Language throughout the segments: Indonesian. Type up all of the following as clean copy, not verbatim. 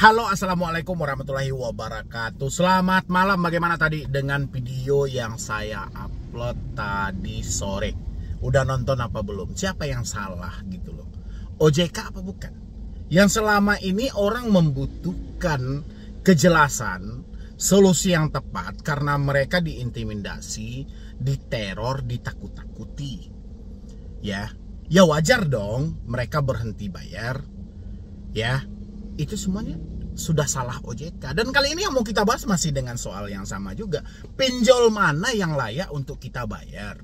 Halo, assalamualaikum warahmatullahi wabarakatuh. Selamat malam. Bagaimana tadi dengan video yang saya upload tadi sore? Udah nonton apa belum? Siapa yang salah gitu loh? OJK apa bukan? Yang selama ini orang membutuhkan kejelasan, solusi yang tepat karena mereka diintimidasi, diteror, ditakut-takuti. Ya wajar dong mereka berhenti bayar. Ya, itu semuanya sudah salah OJK. Dan kali ini yang mau kita bahas masih dengan soal yang sama juga. Pinjol mana yang layak untuk kita bayar?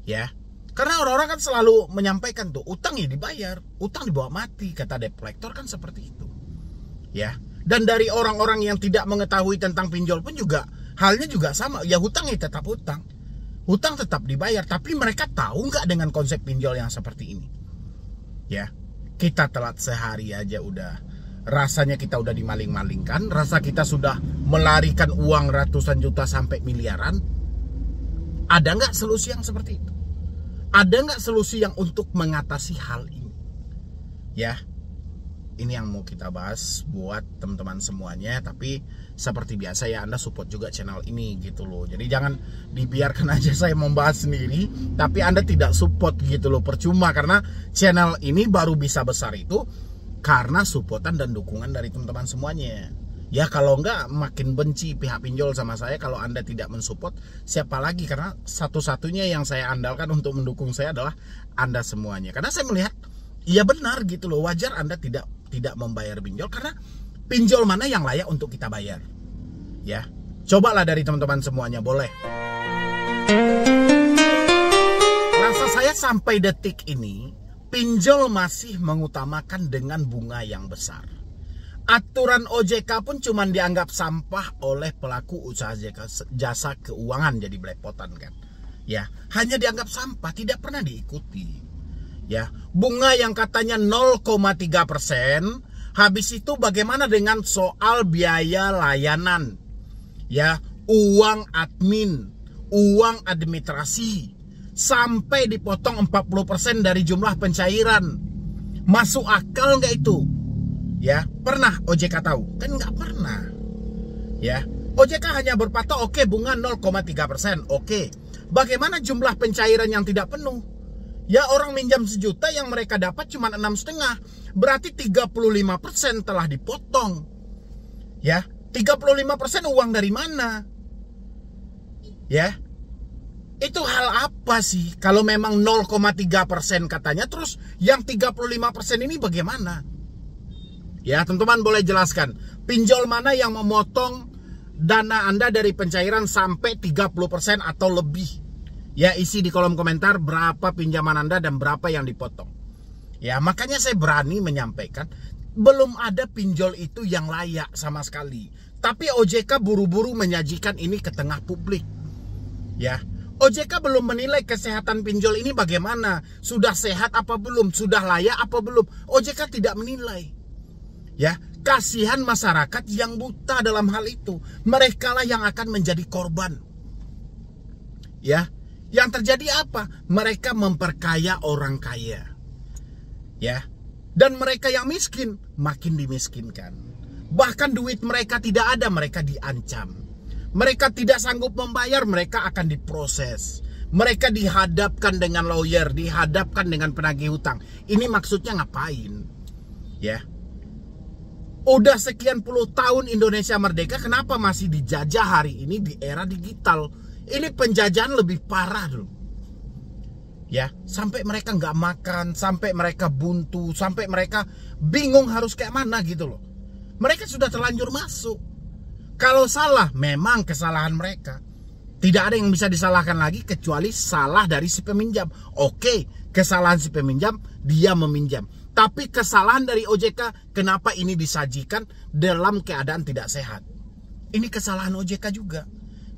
Ya, karena orang-orang kan selalu menyampaikan tuh, utang ya dibayar, utang dibawa mati, kata debt collector kan seperti itu. Ya, dan dari orang-orang yang tidak mengetahui tentang pinjol pun juga halnya juga sama. Ya, hutang ya tetap hutang, hutang tetap dibayar. Tapi mereka tahu nggak dengan konsep pinjol yang seperti ini? Ya, kita telat sehari aja udah rasanya kita udah dimaling-malingkan, rasa kita sudah melarikan uang ratusan juta sampai miliaran. Ada nggak solusi yang seperti itu? Ada nggak solusi yang untuk mengatasi hal ini? Ya, ini yang mau kita bahas buat teman-teman semuanya. Tapi seperti biasa ya, Anda support juga channel ini gitu loh. Jadi jangan dibiarkan aja saya membahas sendiri tapi Anda tidak support gitu loh. Percuma, karena channel ini baru bisa besar itu karena supportan dan dukungan dari teman-teman semuanya. Ya, kalau enggak makin benci pihak pinjol sama saya kalau Anda tidak mensupport. Siapa lagi? Karena satu-satunya yang saya andalkan untuk mendukung saya adalah Anda semuanya. Karena saya melihat, iya benar gitu loh, wajar Anda tidak membayar pinjol. Karena pinjol mana yang layak untuk kita bayar? Ya, cobalah dari teman-teman semuanya, boleh. Rasa saya sampai detik ini pinjol masih mengutamakan dengan bunga yang besar. Aturan OJK pun cuma dianggap sampah oleh pelaku usaha jasa keuangan, jadi belepotan kan. Ya, hanya dianggap sampah, tidak pernah diikuti. Ya, bunga yang katanya 0,3%, habis itu bagaimana dengan soal biaya layanan? Ya, uang admin, uang administrasi, sampai dipotong 40% dari jumlah pencairan. Masuk akal nggak itu? Ya, pernah OJK tahu? Kan nggak pernah. Ya, OJK hanya berpatok, oke, bunga 0,3%, oke. Bagaimana jumlah pencairan yang tidak penuh? Ya, orang minjam 1 juta yang mereka dapat cuma 6,5. Berarti 35% telah dipotong. Ya, 35% uang dari mana? Ya, itu hal apa sih? Kalau memang 0,3% katanya, terus yang 35% ini bagaimana? Ya, teman-teman boleh jelaskan, pinjol mana yang memotong dana Anda dari pencairan sampai 30% atau lebih? Ya, isi di kolom komentar berapa pinjaman Anda dan berapa yang dipotong. Ya, makanya saya berani menyampaikan, belum ada pinjol itu yang layak sama sekali. Tapi OJK buru-buru menyajikan ini ke tengah publik. Ya, OJK belum menilai kesehatan pinjol ini bagaimana. Sudah sehat apa belum? Sudah layak apa belum? OJK tidak menilai. Ya, kasihan masyarakat yang buta dalam hal itu. Mereka lah yang akan menjadi korban. Ya, yang terjadi apa? Mereka memperkaya orang kaya. Ya, dan mereka yang miskin makin dimiskinkan. Bahkan duit mereka tidak ada, mereka diancam. Mereka tidak sanggup membayar, mereka akan diproses. Mereka dihadapkan dengan lawyer, dihadapkan dengan penagih hutang. Ini maksudnya ngapain? Ya, udah sekian puluh tahun Indonesia merdeka, kenapa masih dijajah hari ini di era digital? Ini penjajahan lebih parah dulu. Ya, sampai mereka nggak makan, sampai mereka buntu, sampai mereka bingung harus kayak mana gitu loh. Mereka sudah terlanjur masuk. Kalau salah, memang kesalahan mereka. Tidak ada yang bisa disalahkan lagi kecuali salah dari si peminjam. Oke, kesalahan si peminjam, dia meminjam. Tapi kesalahan dari OJK, kenapa ini disajikan dalam keadaan tidak sehat? Ini kesalahan OJK juga.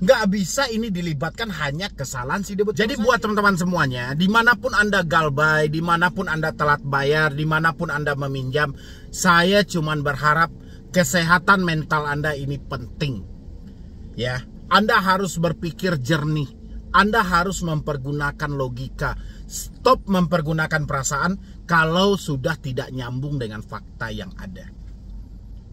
Nggak bisa ini dilibatkan hanya kesalahan si debitur. Jadi buat teman-teman semuanya, dimanapun Anda galbay, dimanapun Anda telat bayar, dimanapun Anda meminjam, saya cuman berharap kesehatan mental Anda ini penting. Ya, Anda harus berpikir jernih. Anda harus mempergunakan logika. Stop mempergunakan perasaan kalau sudah tidak nyambung dengan fakta yang ada.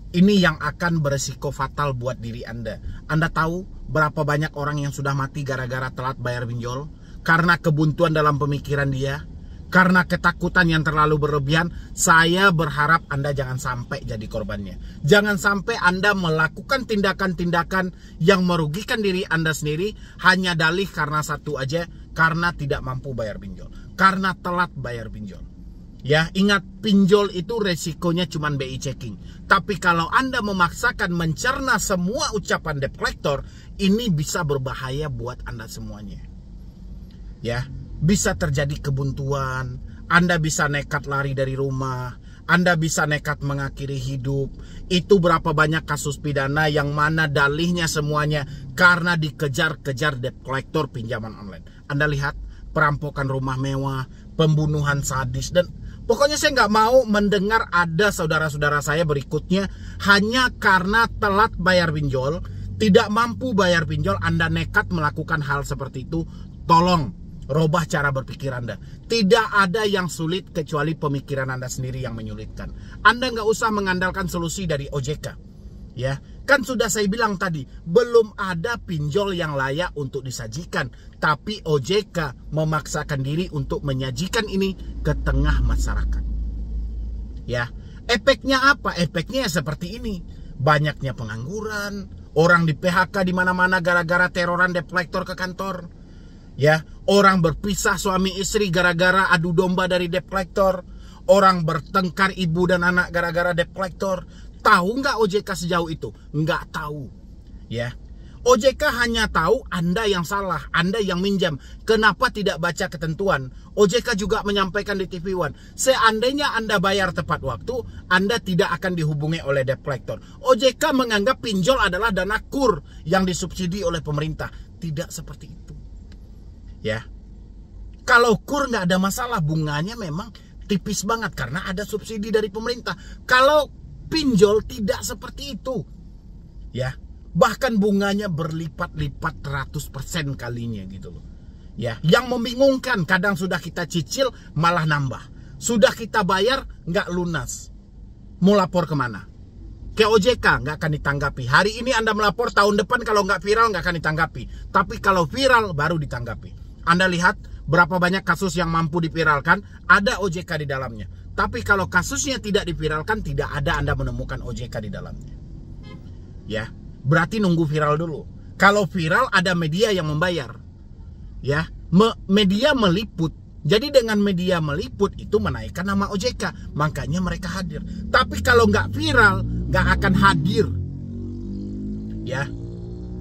Ini yang akan beresiko fatal buat diri Anda. Anda tahu berapa banyak orang yang sudah mati gara-gara telat bayar pinjol? Karena kebuntuan dalam pemikiran dia, karena ketakutan yang terlalu berlebihan. Saya berharap Anda jangan sampai jadi korbannya. Jangan sampai Anda melakukan tindakan-tindakan yang merugikan diri Anda sendiri hanya dalih karena satu aja, karena tidak mampu bayar pinjol, karena telat bayar pinjol. Ya, ingat, pinjol itu resikonya cuma BI checking. Tapi kalau Anda memaksakan mencerna semua ucapan debt collector, ini bisa berbahaya buat Anda semuanya. Ya, bisa terjadi kebuntuan, Anda bisa nekat lari dari rumah, Anda bisa nekat mengakhiri hidup. Itu berapa banyak kasus pidana yang mana dalihnya semuanya karena dikejar-kejar debt collector pinjaman online. Anda lihat perampokan rumah mewah, pembunuhan sadis, dan pokoknya saya nggak mau mendengar ada saudara-saudara saya berikutnya hanya karena telat bayar pinjol, tidak mampu bayar pinjol, Anda nekat melakukan hal seperti itu. Tolong robah cara berpikir Anda. Tidak ada yang sulit kecuali pemikiran Anda sendiri yang menyulitkan. Anda nggak usah mengandalkan solusi dari OJK. Ya, kan sudah saya bilang tadi, belum ada pinjol yang layak untuk disajikan. Tapi OJK memaksakan diri untuk menyajikan ini ke tengah masyarakat. Ya, efeknya apa? Efeknya seperti ini. Banyaknya pengangguran, orang di PHK di mana-mana gara-gara teroran debt collector ke kantor. Ya, orang berpisah suami istri gara-gara adu domba dari debt collector. Orang bertengkar ibu dan anak gara-gara debt collector. Tahu nggak OJK sejauh itu? Nggak tahu. Ya, OJK hanya tahu Anda yang salah, Anda yang minjam. Kenapa tidak baca ketentuan? OJK juga menyampaikan di TV One, seandainya Anda bayar tepat waktu, Anda tidak akan dihubungi oleh debt collector. OJK menganggap pinjol adalah dana KUR yang disubsidi oleh pemerintah. Tidak seperti itu. Ya, kalau KUR nggak ada masalah, bunganya memang tipis banget karena ada subsidi dari pemerintah. Kalau pinjol tidak seperti itu. Ya, bahkan bunganya berlipat-lipat 100% kalinya gitu loh. Ya, yang membingungkan, kadang sudah kita cicil malah nambah. Sudah kita bayar nggak lunas. Mau lapor kemana? Ke OJK nggak akan ditanggapi. Hari ini Anda melapor, tahun depan kalau nggak viral nggak akan ditanggapi. Tapi kalau viral baru ditanggapi. Anda lihat berapa banyak kasus yang mampu diviralkan, ada OJK di dalamnya. Tapi kalau kasusnya tidak diviralkan, tidak ada Anda menemukan OJK di dalamnya. Ya, berarti nunggu viral dulu. Kalau viral ada media yang membayar. Ya, media meliput. Jadi dengan media meliput itu menaikkan nama OJK, makanya mereka hadir. Tapi kalau nggak viral, nggak akan hadir. Ya,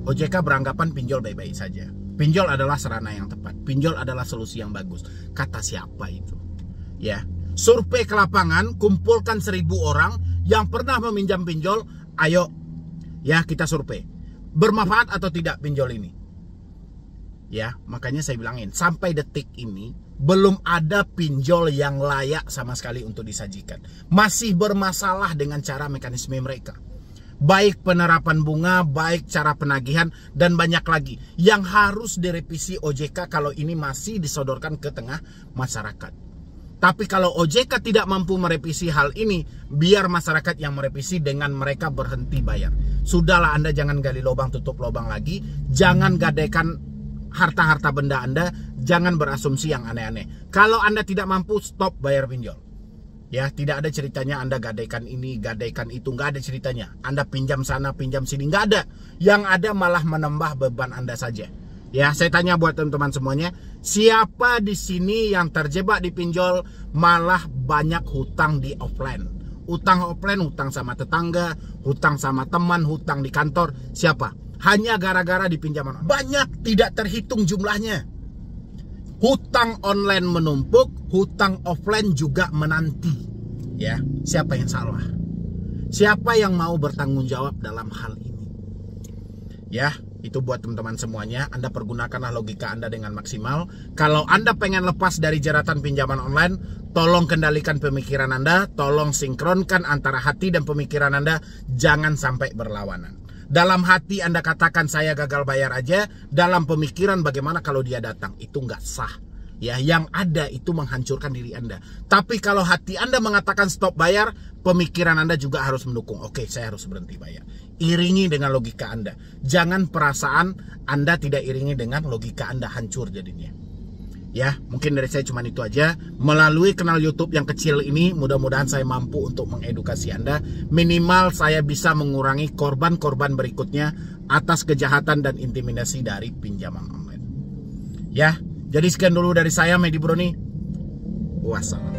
OJK beranggapan pinjol baik-baik saja. Pinjol adalah sarana yang tepat. Pinjol adalah solusi yang bagus. Kata siapa itu? Ya. Survei ke lapangan, kumpulkan 1000 orang yang pernah meminjam pinjol. Ayo, ya kita survei. Bermanfaat atau tidak pinjol ini? Ya, makanya saya bilangin, sampai detik ini belum ada pinjol yang layak sama sekali untuk disajikan. Masih bermasalah dengan cara mekanisme mereka. Baik penerapan bunga, baik cara penagihan, dan banyak lagi yang harus direvisi OJK kalau ini masih disodorkan ke tengah masyarakat. Tapi kalau OJK tidak mampu merevisi hal ini, biar masyarakat yang merevisi dengan mereka berhenti bayar. Sudahlah, Anda jangan gali lubang tutup lubang lagi. Jangan gadaikan harta-harta benda Anda. Jangan berasumsi yang aneh-aneh. Kalau Anda tidak mampu, stop bayar pinjol. Ya, tidak ada ceritanya Anda gadaikan ini, gadaikan itu. Nggak ada ceritanya. Anda pinjam sana, pinjam sini. Nggak ada. Yang ada malah menambah beban Anda saja. Ya, saya tanya buat teman-teman semuanya, siapa di sini yang terjebak di pinjol malah banyak hutang di offline? Hutang offline, hutang sama tetangga, hutang sama teman, hutang di kantor. Siapa? Hanya gara-gara di pinjaman online. Banyak, tidak terhitung jumlahnya. Hutang online menumpuk, hutang offline juga menanti. Ya, siapa yang salah? Siapa yang mau bertanggung jawab dalam hal ini? Ya, itu buat teman-teman semuanya. Anda pergunakanlah logika Anda dengan maksimal. Kalau Anda pengen lepas dari jeratan pinjaman online, tolong kendalikan pemikiran Anda. Tolong sinkronkan antara hati dan pemikiran Anda. Jangan sampai berlawanan. Dalam hati Anda katakan saya gagal bayar aja. Dalam pemikiran bagaimana kalau dia datang? Itu nggak sah. Ya, yang ada itu menghancurkan diri Anda. Tapi kalau hati Anda mengatakan stop bayar, pemikiran Anda juga harus mendukung. Oke, saya harus berhenti bayar. Iringi dengan logika Anda. Jangan perasaan Anda tidak iringi dengan logika Anda, hancur jadinya. Ya, mungkin dari saya cuma itu aja. Melalui kanal YouTube yang kecil ini, mudah-mudahan saya mampu untuk mengedukasi Anda. Minimal saya bisa mengurangi korban-korban berikutnya atas kejahatan dan intimidasi dari pinjaman online. Ya, jadi sekian dulu dari saya, Medi Broni. Wassalam.